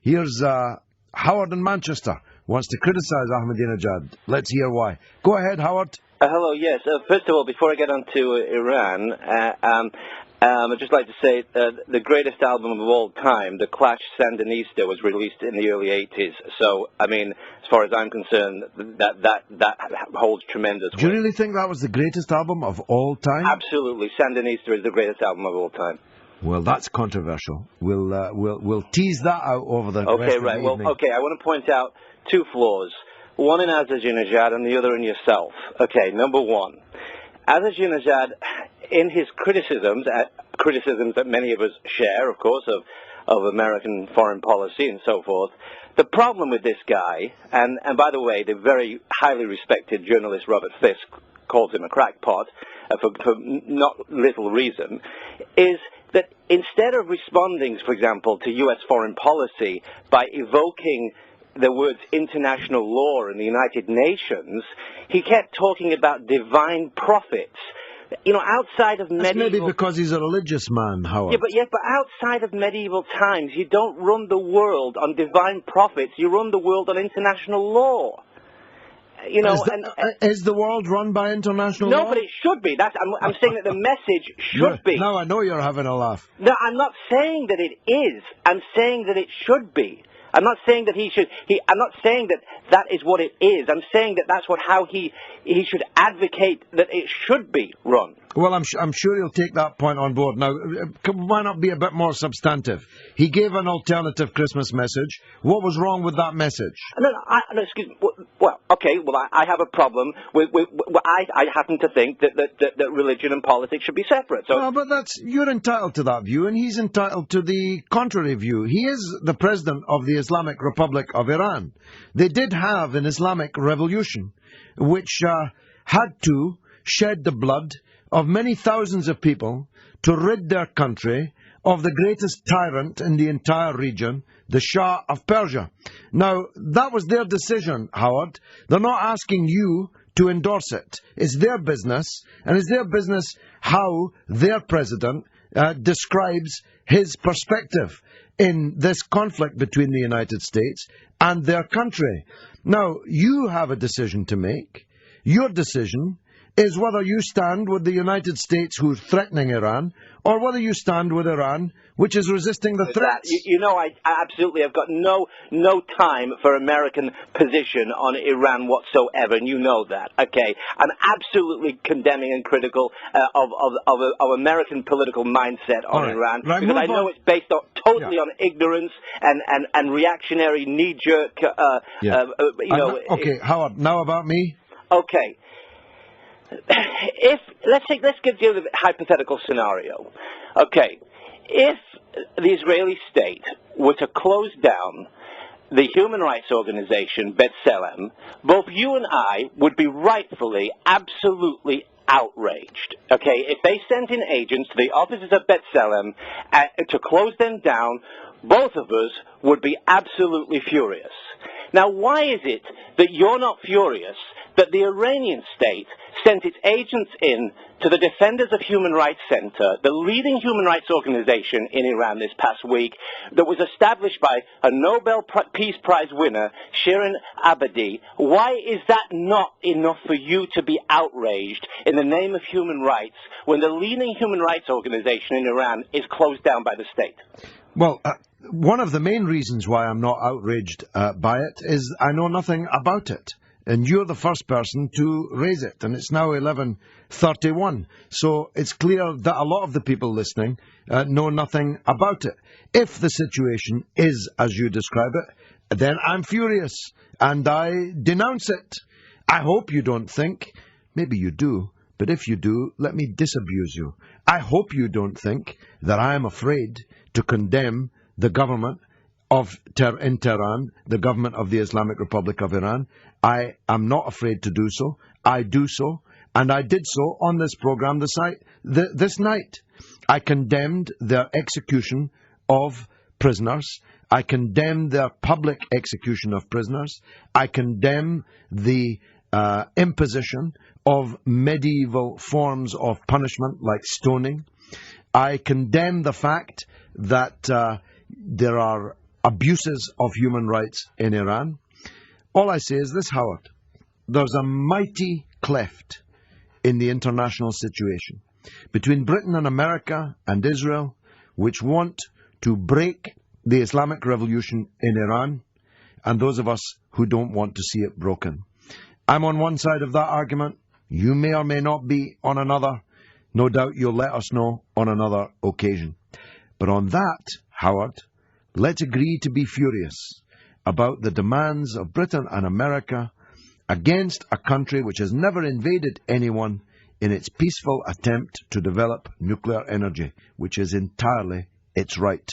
Here's Howard in Manchester. Wants to criticise Ahmajinedad. Let's hear why. Go ahead, Howard. Hello, yes. First of all, before I get on to Iran, I'd just like to say the greatest album of all time, The Clash Sandinista, was released in the early 80s. So, I mean, as far as I'm concerned, that holds tremendous weight. Do you really think that was the greatest album of all time? Absolutely. Sandinista is the greatest album of all time. Well, that's controversial. We'll tease that out over the rest of the evening. Well, okay, I want to point out two flaws. One in Ahmajinedad and the other in yourself. Okay, number one. Ahmajinedad, in his criticisms that many of us share, of course, of American foreign policy and so forth, the problem with this guy, and by the way, the very highly respected journalist Robert Fisk calls him a crackpot for not little reason, is that instead of responding, for example, to U.S. foreign policy by evoking the words international law in the United Nations, he kept talking about divine prophets. You know, outside of medieval... That's maybe because he's a religious man, Howard. Yeah, but outside of medieval times, you don't run the world on divine prophets, you run the world on international law. You know, is the world run by international law? No, but it should be. I'm saying that the message should be. Now I know you're having a laugh. No, I'm not saying that it is. I'm saying that it should be. I'm not saying that I'm not saying that is what it is. I'm saying that that's how he should advocate that it should be run. Well, I'm sure he'll take that point on board. Now, why not be a bit more substantive? He gave an alternative Christmas message. What was wrong with that message? No, excuse me. Well, okay. Well, I have a problem with I happen to think that religion and politics should be separate. So. Well, but you're entitled to that view, and he's entitled to the contrary view. He is the president of the Islamic Republic of Iran. They did have an Islamic revolution, which had to shed the blood of many thousands of people to rid their country of the greatest tyrant in the entire region, the Shah of Persia. Now, that was their decision, Howard. They're not asking you to endorse it. It's their business, and it's their business how their president describes his perspective in this conflict between the United States and their country. Now, you have a decision to make. Your decision is whether you stand with the United States, who's threatening Iran, or whether you stand with Iran, which is resisting the threats. You know, I absolutely have got no time for American position on Iran whatsoever, and you know that. Okay, I'm absolutely condemning and critical of American political mindset on Iran, because I know it's based totally on ignorance and reactionary knee-jerk. Okay, Howard. Now about me. Okay. Let's give you a hypothetical scenario. Okay, if the Israeli state were to close down the human rights organization B'Tselem, both you and I would be rightfully, absolutely outraged. Okay, if they sent in agents to the offices of B'Tselem to close them down, both of us would be absolutely furious. Now, why is it that you're not furious that the Iranian state sent its agents in to the Defenders of Human Rights Center, the leading human rights organization in Iran this past week, that was established by a Nobel Peace Prize winner, Shirin Ebadi? Why is that not enough for you to be outraged in the name of human rights when the leading human rights organization in Iran is closed down by the state? Well, one of the main reasons why I'm not outraged by it is I know nothing about it. And you're the first person to raise it, and it's now 11:31. So it's clear that a lot of the people listening know nothing about it. If the situation is as you describe it, then I'm furious, and I denounce it. I hope you don't think, maybe you do, but if you do, let me disabuse you. I hope you don't think that I am afraid to condemn the government in Tehran, the government of the Islamic Republic of Iran. I am not afraid to do so. I do so, and I did so on this program this night. I condemned their execution of prisoners. I condemn their public execution of prisoners. I condemn the imposition of medieval forms of punishment like stoning. I condemn the fact that there are abuses of human rights in Iran. All I say is this, Howard. There's a mighty cleft in the international situation between Britain and America and Israel, which want to break the Islamic Revolution in Iran, and those of us who don't want to see it broken. I'm on one side of that argument. You may or may not be on another. No doubt you'll let us know on another occasion. But on that, Howard, let's agree to be furious about the demands of Britain and America against a country which has never invaded anyone in its peaceful attempt to develop nuclear energy, which is entirely its right.